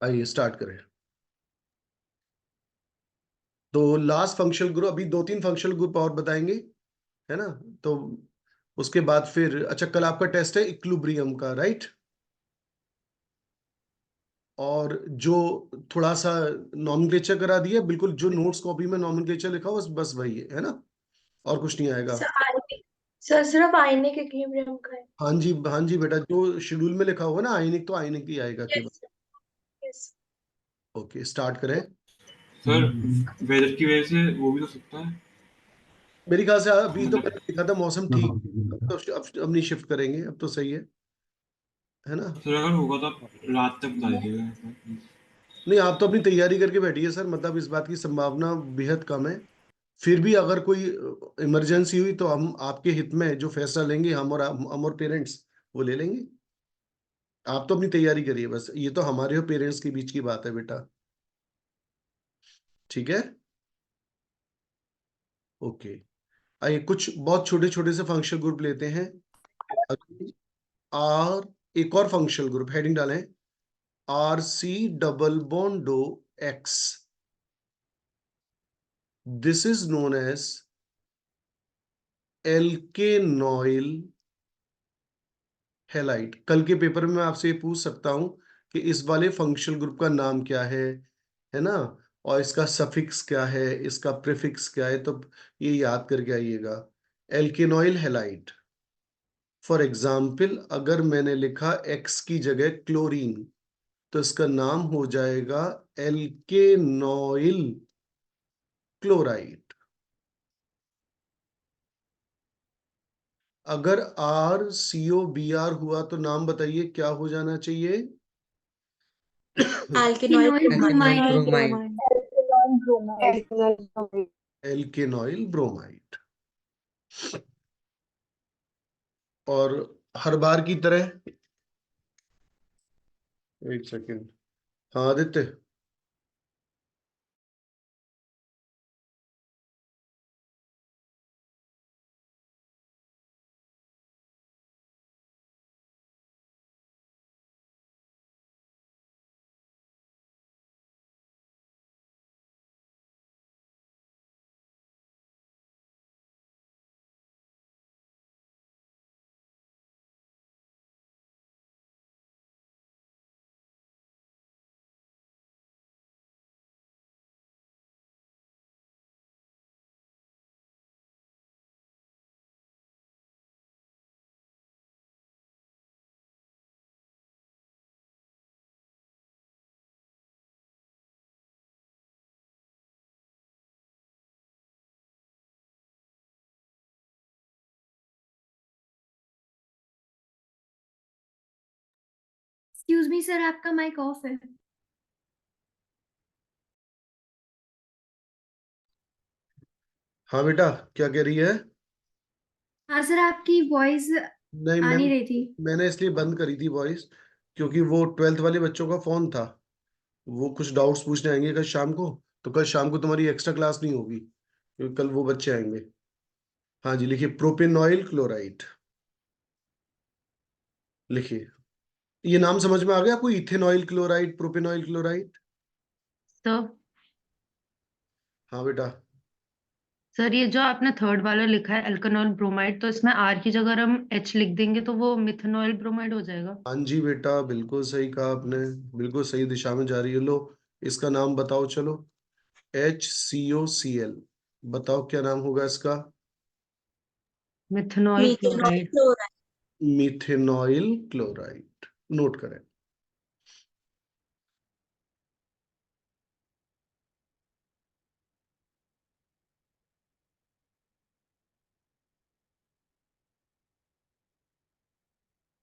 आइए स्टार्ट करें। तो लास्ट फंक्शनल ग्रुप, अभी 2-3 फंक्शनल ग्रुप और बताएंगे, है ना। तो उसके बाद फिर, अच्छा कल आपका टेस्ट है इक्विलिब्रियम का, राइट। और जो थोड़ा सा नॉमेनक्लेचर करा दिया, बिल्कुल जो नोट्स कॉपी में नॉमेनक्लेचर लिखा हो बस वही है ना। और कुछ नहीं आएगा। सर सिर्फ आईने के इक्विलिब्रियम का है। हाँ जी बेटा, जो शेड्यूल में लिखा होगा ना आयनिक, तो आयनिक ही आएगा केवल। Yes yes. ओके स्टार्ट करें। सर वेदर की वजह से वो भी तो सकता है। मेरे ख्याल से अभी तो मतलब मैंने देखा था मौसम ठीक, तो अब नहीं शिफ्ट करेंगे, अब तो सही है ना। सर अगर होगा तो आप रात तक बता दीजिएगा। नहीं, आप तो अपनी तैयारी करके बैठिए सर, मतलब इस बात की संभावना बेहद कम है। फिर भी अगर कोई इमरजेंसी हुई तो हम आपके हित में जो फैसला लेंगे, हम और पेरेंट्स, वो ले लेंगे। आप तो अपनी तैयारी करिए बस, ये तो हमारे और पेरेंट्स के बीच की बात है बेटा, ठीक है। ओके, आइए कुछ बहुत छोटे छोटे से फंक्शनल ग्रुप लेते हैं। और एक और फंक्शनल ग्रुप हेडिंग डालें, R C double bond O X, this is known as alkanoyl halide. कल के पेपर में मैं आपसे ये पूछ सकता हूं कि इस वाले फंक्शनल ग्रुप का नाम क्या है ना, और इसका सफिक्स क्या है, इसका प्रीफिक्स क्या है, तो ये याद करके आइएगा। एल्केनॉइल हैलाइड, फॉर एग्जाम्पल अगर मैंने लिखा एक्स की जगह क्लोरीन, तो इसका नाम हो जाएगा एल्केनॉइल क्लोराइड। अगर R C O B R हुआ तो नाम बताइए क्या हो जाना चाहिए। Alkanoyl alkanoyl bromide. Bromide. Alkanoyl bromide. और हर बार की तरह, एक सेकेंड, हाँ आदित्य। एक्सक्यूज मी सर, आपका माइक ऑफ है। हाँ बेटा, क्या कह रही है। हाँ सर, आपकी वॉइस नहीं आ नहीं रही थी। मैंने इसलिए बंद करी थी वॉइस, क्योंकि वो 12th वाले बच्चों का फोन था, वो कुछ डाउट्स पूछने आएंगे कल शाम को। तो कल शाम को तुम्हारी एक्स्ट्रा क्लास नहीं होगी, क्योंकि कल वो बच्चे आएंगे। हाँ जी, लिखिए प्रोपेनॉइल क्लोराइड, लिखिए। ये नाम समझ में आ गया आपको, इथेनॉइल क्लोराइड, प्रोपेनॉइल क्लोराइड। तो हाँ बेटा। सर ये जो आपने थर्ड वाला लिखा है एल्कनॉल ब्रोमाइड, तो इसमें आर की जगह अगर हम एच लिख देंगे तो वो मिथेनॉल ब्रोमाइड हो जाएगा। हाँ जी बेटा, बिल्कुल सही कहा आपने, बिल्कुल सही दिशा में जा रही है। लो, इसका नाम बताओ चलो। HCOCl, बताओ क्या नाम होगा इसका। Methanol methanol chloride. Chloride. Methanoyl chloride, note करें।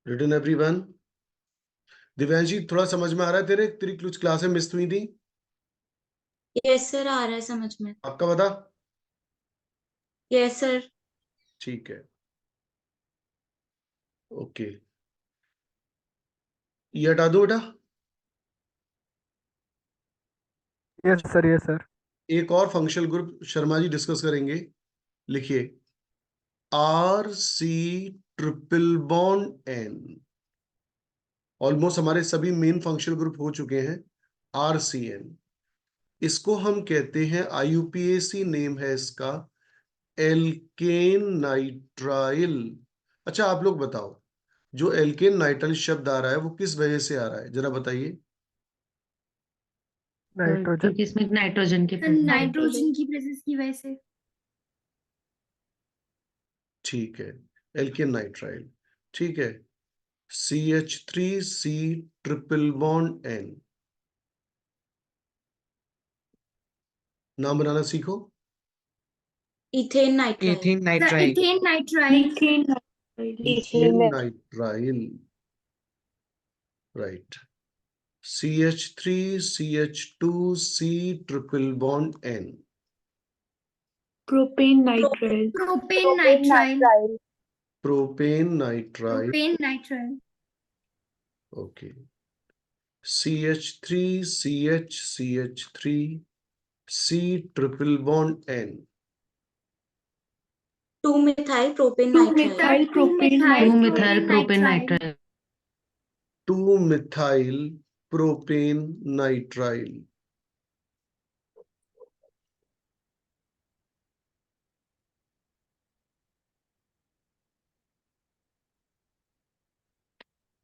Written everyone. दिव्यांशी, थोड़ा समझ में आ रहा है तेरे, तेरी कुछ क्लासें मिस हुई थी। यस सर, आ रहा है समझ में। आपका बता। Yes sir. ठीक है, ओके, ये हटा दो बेटा। Yes sir, yes sir. एक और functional group Sharma ji discuss करेंगे, लिखिए RC triple bond N। Almost हमारे सभी मेन फंक्शनल ग्रुप हो चुके हैं, RCN, इसको हम कहते हैं, IUPAC नेम है इसका, एल्केन नाइट्राइल। अच्छा आप लोग बताओ, जो एल्केन नाइट्राइल शब्द आ रहा है वो किस वजह से आ रहा है, जरा बताइए। नाइट्रोजन। क्योंकि इसमें नाइट्रोजन की सर presence है। नाइट्रोजन की प्रेजेंस की वजह से। ठीक है, एल्केन नाइट्राइल। ठीक है, CH3C ट्रिपल बॉन्ड N, नाम बनाना सीखो। Ethane nitrile. Ethane sir nitrile. Ethane nitrile. Ethane nitrile, right. CH3CH2C triple bond N, propane nitrile. Propane nitrile. Propane nitrile. Propane nitrile. Okay, CH3CH3C triple bond N, two methyl propane two nitrile. Methyl two methyl propane nitrile. Nitrile. Two methyl propane nitrile.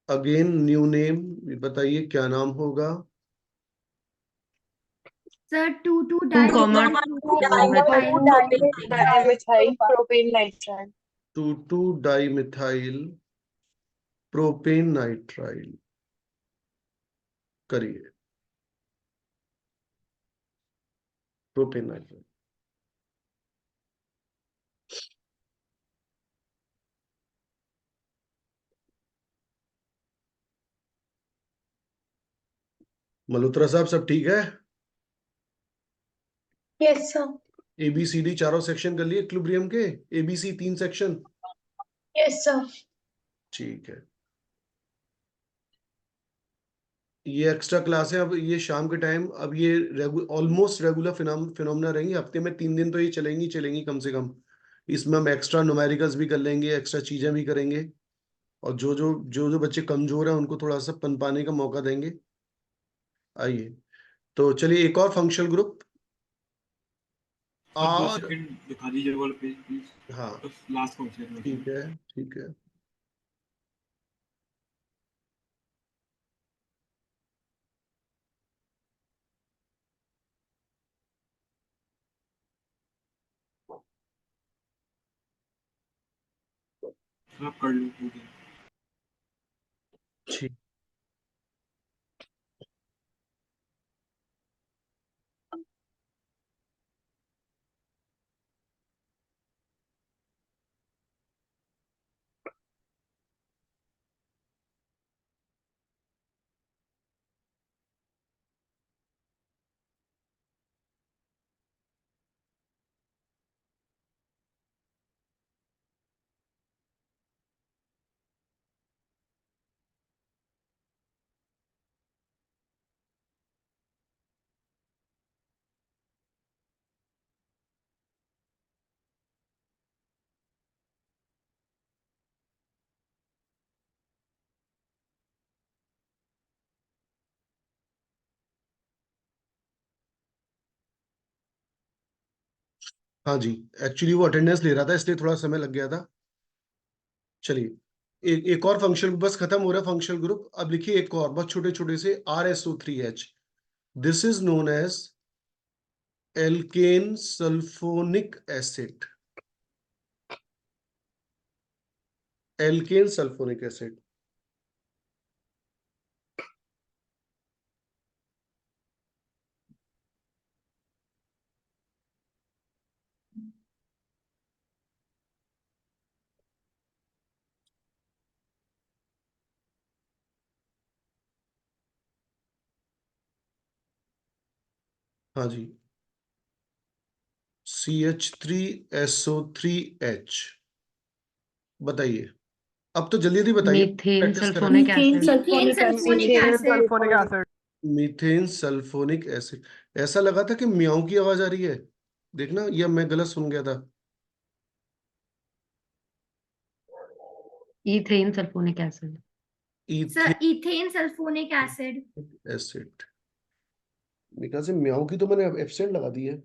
Again new name, बताइए क्या नाम होगा। Sir 2 comma dimethyl propane nitrile. Two two dimethyl propane nitrile. करिए, propane nitrile. Malhotra साहब सब ठीक है? Yes sir. ABCD चारों सेक्शन कर लिए इक्विलिब्रियम के, ABC 3 सेक्शन। Yes sir. ठीक है, ये एक्स्ट्रा क्लास है, अब ये शाम के टाइम, अब ये ऑलमोस्ट रेगुलर फिनोमिना रहेंगी, हफ्ते में 3 दिन तो ये चलेंगी चलेंगी कम से कम। इसमें हम एक्स्ट्रा न्यूमेरिकल्स भी कर लेंगे, एक्स्ट्रा चीजें भी करेंगे, और जो बच्चे कमजोर हैं उनको थोड़ा सा पनपाने का मौका देंगे। आइए, तो चलिए एक और फंक्शनल ग्रुप। सर 2 और सेकंड दिखा दीजिए वाला पेज प्लीज। हाँ, बस लास्ट पहुंचे हैं। ठीक है, ठीक है। सर आप कर लो पूरी। ठीक, हाँ जी, एक्चुअली वो अटेंडेंस ले रहा था इसलिए थोड़ा समय लग गया था। चलिए, एक और फंक्शनल, बस खत्म हो रहा है फंक्शनल ग्रुप। अब लिखिए एक और बहुत छोटे छोटे से, RSO3H, this is known as alkane sulphonic acid. Alkane sulphonic acid. हाँ जी, CH3SO3H, बताइए। अब तो जल्दी जल्दी बताइए, मीथेन प्रैक्टिस करा। Sulphonic methane acid. Sulphonic sulphonic acid. Acid. Sulphonic acid. Methane sulphonic acid. ऐसा लगा था कि म्याऊं की आवाज आ रही है, देखना, या मैं गलत सुन गया था। Ethane sulphonic acid. Sir ethane sulphonic acid. Acid. मेरे ख्याल से म्याऊ की तो मैंने एब्सेंट लगा दी है।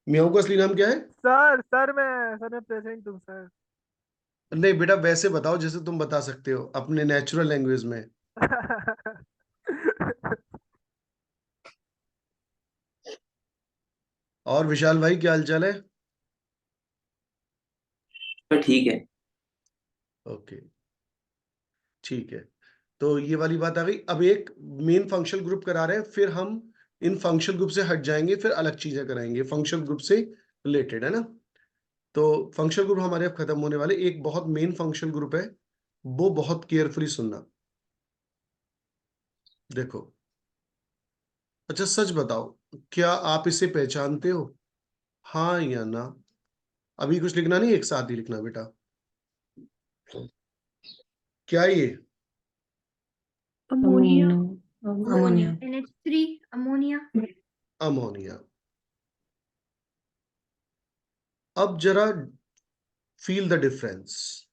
म्याऊ का असली नाम क्या है? सर मैं प्रेजेंट हूँ सर। नहीं बेटा, वैसे बताओ जैसे तुम बता सकते हो अपने नेचुरल लैंग्वेज में। और विशाल भाई क्या हाल चाल है? तो ठीक है। ओके, ठीक है। तो ये वाली बात आ गई। अब एक मेन फंक्शनल ग्रुप करा रहे हैं, फिर हम इन फंक्शनल ग्रुप से हट जाएंगे, फिर अलग चीजें कराएंगे फंक्शनल ग्रुप से रिलेटेड, है ना। तो फंक्शनल ग्रुप हमारे अब खत्म होने वाले। एक बहुत मेन फंक्शनल ग्रुप है, वो बहुत केयरफुली सुनना। देखो, अच्छा सच बताओ, क्या आप इसे पहचानते हो? हाँ या ना? अभी कुछ लिखना नहीं, एक साथ ही लिखना बेटा। क्या ये? Ammonia. Ammonia. NH3 ammonia. Ammonia. अब जरा फील द डिफरेंस।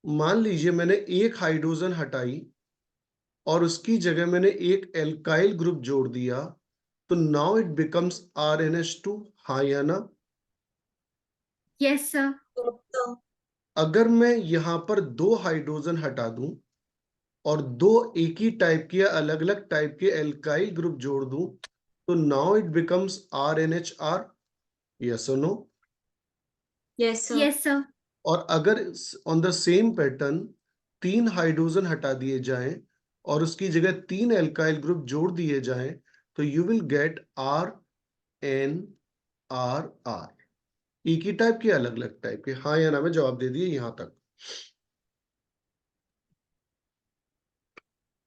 मान लीजिए मैंने एक हाइड्रोजन हटाई और उसकी जगह मैंने एक एल्काइल ग्रुप जोड़ दिया, तो नाउ इट बिकम्स RnH2। हाँ या ना? Yes sir. अगर मैं यहां पर दो हाइड्रोजन हटा दूं और दो एक ही टाइप के या अलग अलग टाइप के एल्काइल ग्रुप जोड़ दूं, तो now it becomes RnHR। Yes और no? Yes sir. Yes sir. और अगर ऑन द सेम पैटर्न तीन हाइड्रोजन हटा दिए जाएं और उसकी जगह तीन एल्काइल ग्रुप जोड़ दिए जाएं, तो यू विल गेट RnRR। एक ही टाइप के अलग अलग टाइप के? हाँ या ना में जवाब दे दिए यहां तक।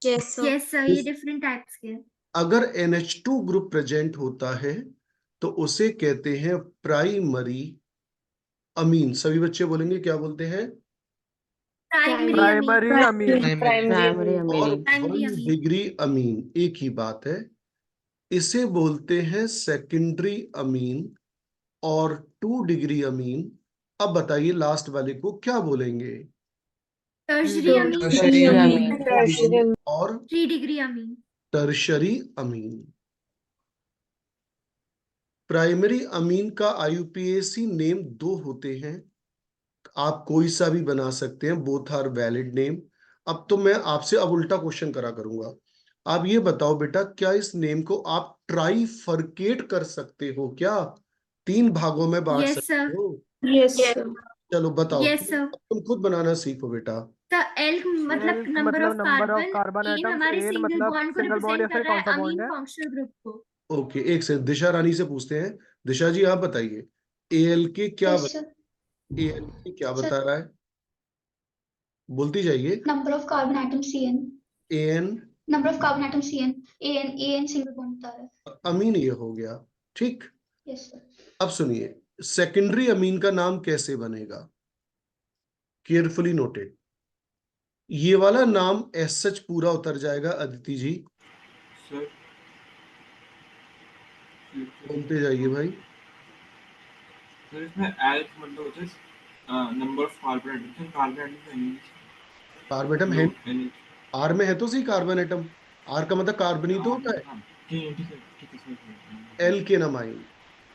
Yes sir. यस सर, ये डिफरेंट टाइप्स के हैं। अगर NH2 ग्रुप प्रेजेंट होता है तो उसे कहते हैं प्राइमरी अमीन। सभी बच्चे बोलेंगे क्या बोलते हैं? Primary amine. Primary amine. Primary और अमीन। प्राइमरी 1 अमीन। डिग्री अमीन, एक ही बात है। इसे बोलते हैं सेकेंडरी अमीन और 2 डिग्री अमीन। अब बताइए लास्ट वाले को क्या बोलेंगे? टर्शरी अमीन। टर्शरी अमीन। और 3 डिग्री अमीन। टर्शरी अमीन। प्राइमरी अमीन का IUPAC नेम दो होते हैं, आप कोई सा भी बना सकते हैं, बोथ आर वैलिड नेम। अब तो मैं आपसे अब उल्टा क्वेश्चन करा करूंगा। आप ये बताओ बेटा, क्या इस नेम को आप ट्राइफरकेट कर सकते हो क्या? तीन भागों में बांट यस सकते सर। हो? Yes sir. चलो बताओ, यस सर। तुम खुद बनाना सीखो बेटा। द एल मतलब एल्क नंबर मतलब of number of carbon. Carbon N atoms, हमारे एल सिंगल मतलब बॉन्ड को सिंगल बॉन्ड या रिप्रेजेंट कर फिर रहा कौन है सा बॉन्ड अमीन है। फंक्शनल ग्रुप को। ओके, एक से दिशा रानी से पूछते हैं। दिशा जी आप बताइए, एल के क्या यस सर। एल के क्या सर बता रहा है? बोलती जाइए। Number of carbon atom CN। N number of carbon atom CN। AN single bond बता रहा है। अमीन ये हो गया, ठीक। Yes sir. अब सुनिए, सेकेंडरी अमीन का नाम कैसे बनेगा? Carefully noted. ये वाला नाम एस सच पूरा उतर जाएगा अदिति जी, सर बोलते जाइए भाई। सर इसमें एल्क मतलब होता है number of carbon atom. Carbon atom नहीं कार्बन एटम है, लो एन आर में है तो सही कार्बन एटम। आर का मतलब कार्बन ही तो होता है। ठीक है ठीक है सर। एल के नामाइन,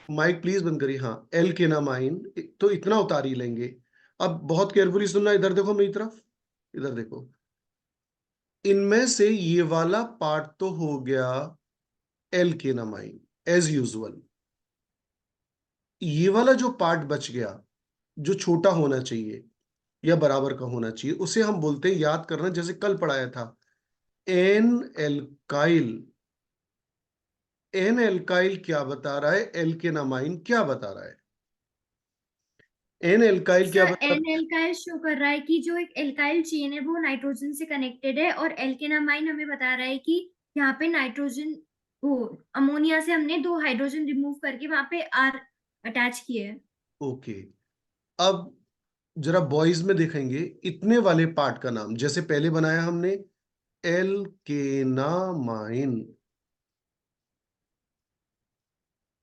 माइक प्लीज बंद करिए। हाँ, एल के नामाइन, तो इतना उतार ही लेंगे। अब बहुत केयरफुली सुनना, इधर देखो मेरी तरफ, इधर देखो। इनमें से ये वाला पार्ट तो हो गया एल के नामाइन एज यूजुअल। ये वाला जो पार्ट बच गया, जो छोटा होना चाहिए या बराबर का होना चाहिए, उसे हम बोलते हैं, याद करना जैसे कल पढ़ाया था, एन एल्काइल। एन एल्काइल क्या बता रहा है? एल के नामाइन क्या बता रहा है? एन एल्काइल क्या सर बता एन रहा एल्काइल शो कर रहा है कि जो एक एल्काइल चेन है वो नाइट्रोजन से कनेक्टेड है, और एल्केनामाइन हमें बता रहा है कि यहाँ पे नाइट्रोजन, वो अमोनिया से हमने 2 हाइड्रोजन रिमूव करके वहां पे आर अटैच किए है। है? ओके, अब जरा बॉयज में देखेंगे इतने वाले पार्ट का नाम, जैसे पहले बनाया हमने एल्केनामाइन,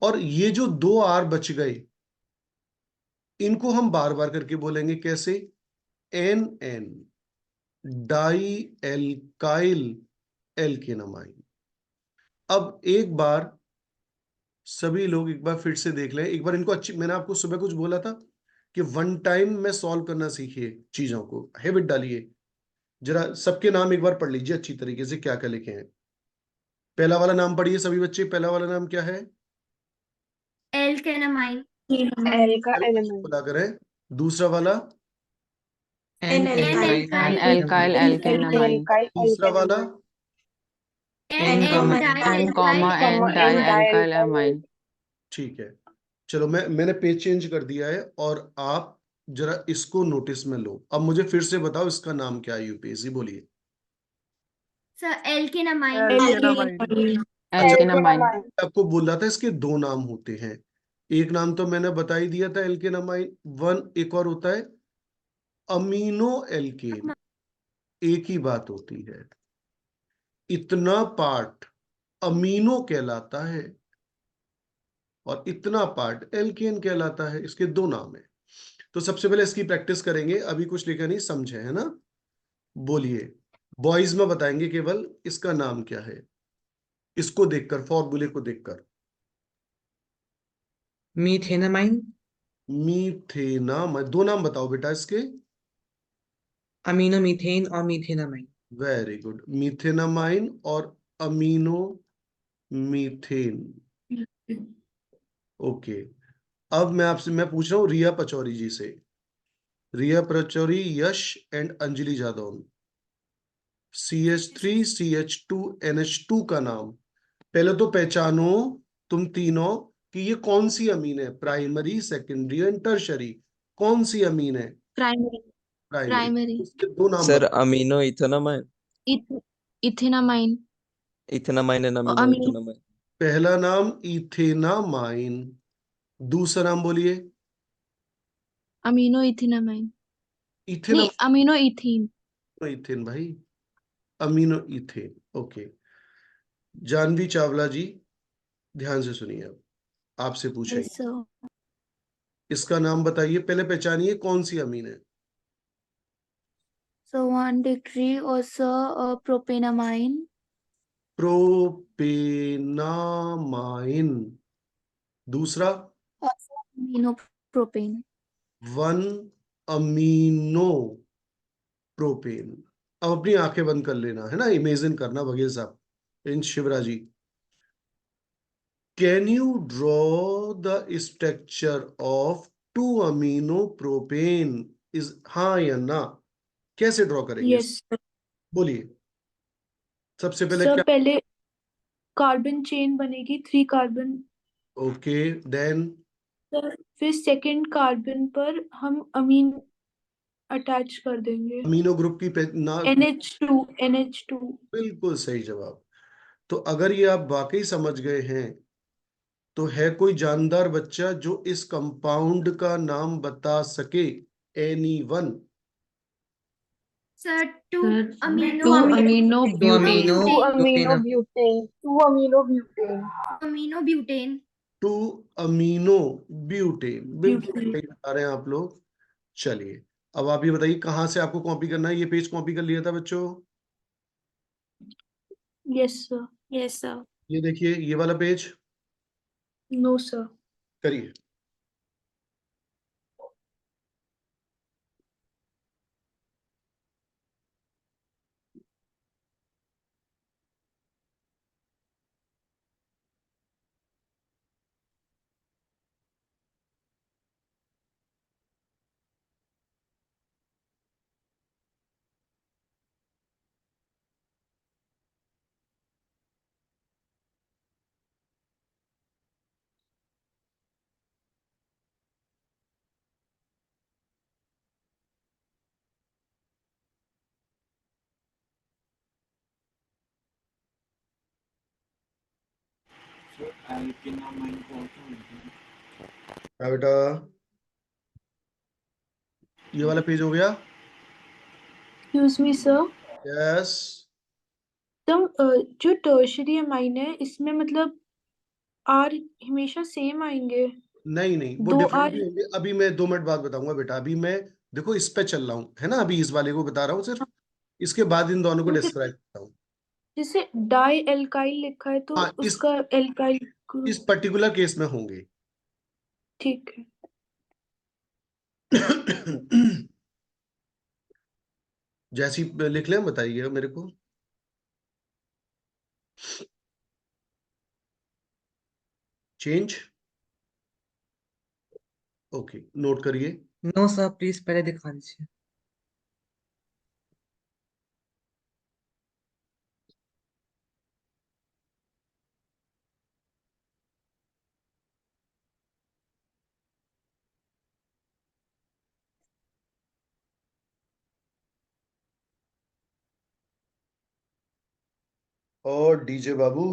और ये जो दो आर बच गए, इनको हम बार बार करके बोलेंगे कैसे? N N di alkyl alkanamine. अब एक बार सभी लोग एक बार फिर से देख लें, एक बार इनको अच्छी, मैंने आपको सुबह कुछ बोला था कि वन टाइम में सॉल्व करना सीखिए, चीजों को हैबिट डालिए। जरा सबके नाम एक बार पढ़ लीजिए अच्छी तरीके से, क्या क्या लिखे हैं। पहला वाला नाम पढ़िए सभी बच्चे, पहला वाला नाम क्या है? एल्केनामाइन। एल का एलिमेंट, बोला करें। दूसरा वाला? N alkyl, N alkyl alkanamine, तीसरा वाला? N N comma N di alkyl amine. ठीक है, चलो मैंने पेज चेंज कर दिया है और आप जरा इसको नोटिस में लो। अब मुझे फिर से बताओ इसका नाम क्या है, यूपीएससी बोलिए। सर एल्केनामाइन। एल्केनामाइन, एल्केनामाइन, आपको बोल रहा था इसके दो नाम होते हैं, एक नाम तो मैंने बता ही दिया था एल्केनामाइन वन, एक और होता है अमीनो एल्केन। एक ही बात होती है, इतना पार्ट अमीनो कहलाता है और इतना पार्ट एल्केन कहलाता है, इसके दो नाम है। तो सबसे पहले इसकी प्रैक्टिस करेंगे, अभी कुछ लिखा नहीं, समझे है ना? बोलिए, बॉयज में बताएंगे केवल इसका नाम क्या है, इसको देखकर, फॉर्मूले को देखकर। मीथेनामाइन, मीथेनामाइन, दो नाम बताओ बेटा इसके। अमीनो मीथेन और मीथेनामाइन। वेरी गुड, मीथेनामाइन और अमीनो मीथेन। ओके, अब मैं पूछ रहा हूँ रिया पचौरी जी से। रिया पचौरी, यश एंड अंजलि जादौन, CH3CH2NH2 का नाम पहले तो पहचानो तुम तीनों कि ये कौन सी अमीन है, प्राइमरी, सेकेंडरी एंड टर्शरी। कौन सी अमीन है? Primary, primary. इसके दो नाम सर बताओ। Amino ethanamine, ethanamine, ethanamine and amino amino, ethanamine. पहला नाम इथेनामाइन, दूसरा नाम बोलिए। अमीनो इथेनामाइन, इथेन, नहीं अमीनो इथीन। इथेन भाई, amino ethane. Okay, Jahnavi Chawla ji ध्यान से सुनिए, अब आपसे पूछेंगे, यस सर, इसका नाम बताइए, पहले पहचानिए कौन सी अमीन है। सो 1 डिग्री और सर प्रोपेनामाइन, प्रोपेनामाइन। दूसरा? और amino propane. One amino propane. अब अपनी आंखें बंद कर लेना है ना, इमेजिन करना, बघेल साहब इन शिवरा जी, can you draw the structure of 2 amino propane? Is हाँ या ना? कैसे ड्रॉ करेंगे? यस बोलिए सबसे पहले सर, क्या। पहले कार्बन चेन बनेगी 3 कार्बन, ओके, देन फिर सेकंड कार्बन पर हम अमीन अटैच कर देंगे, अमीनो ग्रुप की NH2। बिल्कुल सही जवाब। तो अगर ये आप वाकई समझ गए हैं तो है कोई जानदार बच्चा जो इस कंपाउंड का नाम बता सके? Anyone? Sir two sir amino two amino two amino butane, butane, amino butane. 2 amino butane, बिल्कुल सही बता रहे हैं आप लोग। चलिए, अब आप ये बताइए कहाँ से आपको कॉपी करना है, ये पेज कॉपी कर लिया था बच्चों? यस सर, ये देखिए ये वाला पेज नो सर, करिए। सर एल्केनामाइन को क्या बोलते हैं? क्या बेटा, ये वाला पेज हो गया? Excuse me sir, yes. तो जो टर्शरी अमाइन है इसमें मतलब आर हमेशा सेम आएंगे, नहीं नहीं, वो दो डिफरेंट आर, भी होंगे, अभी मैं 2 मिनट बाद बताऊंगा बेटा। अभी मैं देखो इस पे चल रहा हूँ है ना, अभी इस वाले को बता रहा हूँ सिर्फ, इसके बाद इन दोनों को डिस्क्राइब करता हूँ। जैसे डाई एल्काइल लिखा है तो हाँ, उसका एल्काइल इस पर्टिकुलर केस में होंगे। ठीक है। जैसी लिख लें बताइए मेरे को। चेंज, ओके, नोट करिए। नो सर प्लीज पहले दिखा दीजिए। और डीजे बाबू,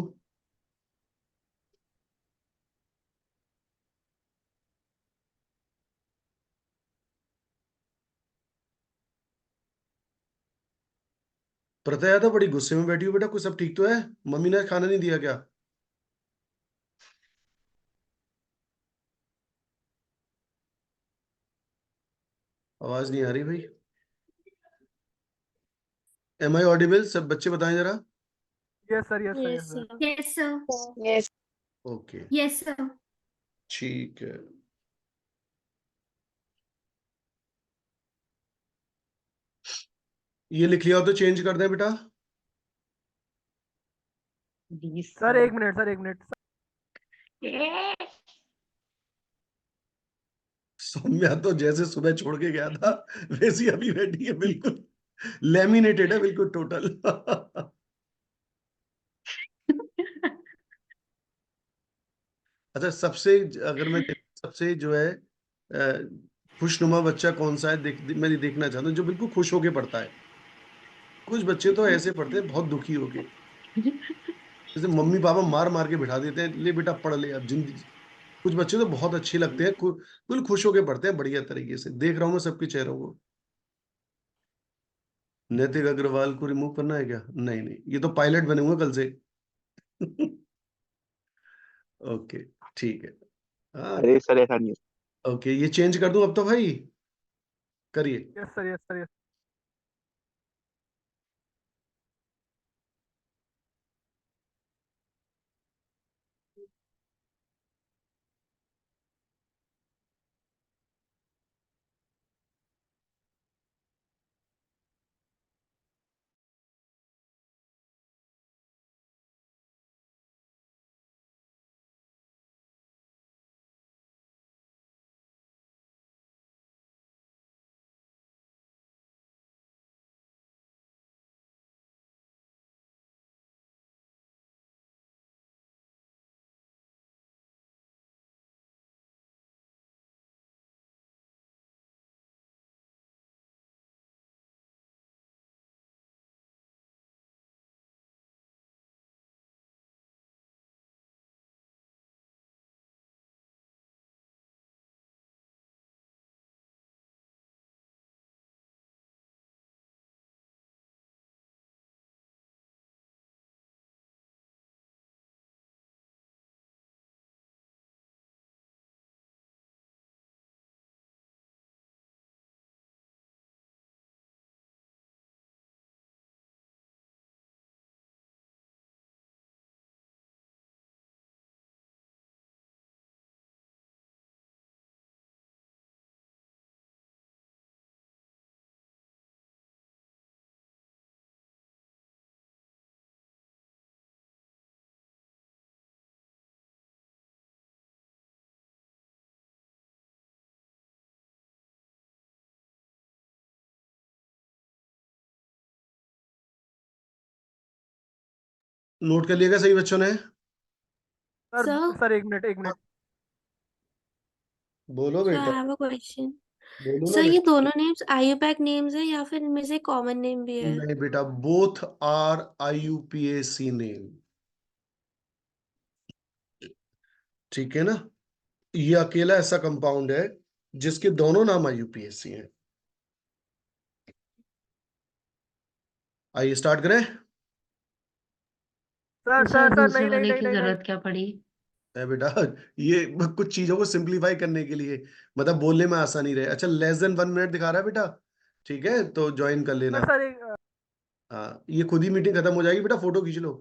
प्रथा यादव बड़ी गुस्से में बैठी हो बेटा, कुछ सब ठीक तो है? मम्मी ने खाना नहीं दिया क्या? आवाज नहीं आ रही भाई। Am I audible? सब बच्चे बताएं जरा। Yes sir, yes sir, yes sir. Yes sir, Yes. Okay, yes sir. ठीक है। ये लिख लिया हो तो चेंज कर दें बेटा। Sir 1 minute sir, 1 minute. Saumya तो जैसे सुबह छोड़ के गया था वैसी अभी बैठी है, बिल्कुल लेमिनेटेड है, बिल्कुल टोटल। अच्छा, सबसे अगर मैं सबसे जो है खुशनुमा बच्चा कौन सा है, मैं देखना चाहता हूँ जो बिल्कुल खुश होके पढ़ता है। कुछ बच्चे तो ऐसे पढ़ते हैं बहुत दुखी होके, जैसे मम्मी पापा मार मार के बिठा देते हैं, ले बेटा पढ़ ले अब जिंदगी। कुछ बच्चे तो बहुत अच्छे लगते हैं, बिल्कुल खुश होके पढ़ते हैं बढ़िया तरीके से। देख रहा हूँ मैं सबके चेहरों को। नैतिक अग्रवाल को रिमूव करना है क्या? नहीं नहीं, ये तो पायलट बने हुए कल से। ओके, ठीक है। हाँ, अरे सर ऐसा नहीं है। ओके, ये चेंज कर दूं अब तो भाई? करिए। Yes sir, yes sir, yes. Note कर लिएगा सही बच्चों ने? Sir Sir, sir 1 minute, 1 minute. बोलो so I बेटा, have a question. बोलो ना सर ये बेटा। दोनों नेम्स IUPAC नेम्स है या फिर इनमें से कॉमन नेम भी है? नहीं बेटा, बोथ आर IUPAC नेम, ठीक है ना? ये अकेला ऐसा कंपाउंड है जिसके दोनों नाम IUPAC हैं। आइए स्टार्ट करें। सर तो सर सर सर, दूसरे नहीं नहीं वाले नहीं की नहीं नहीं। जरूरत क्या पड़ी? बेटा, ये कुछ चीजों को सिंप्लीफाई करने के लिए, मतलब बोलने में आसानी रहे। अच्छा, लेस देन 1 मिनट दिखा रहा है बेटा, ठीक है तो ज्वाइन कर लेना। सर सर एक हाँ, ये खुद ही मीटिंग खत्म हो जाएगी, बेटा फोटो खींच लो।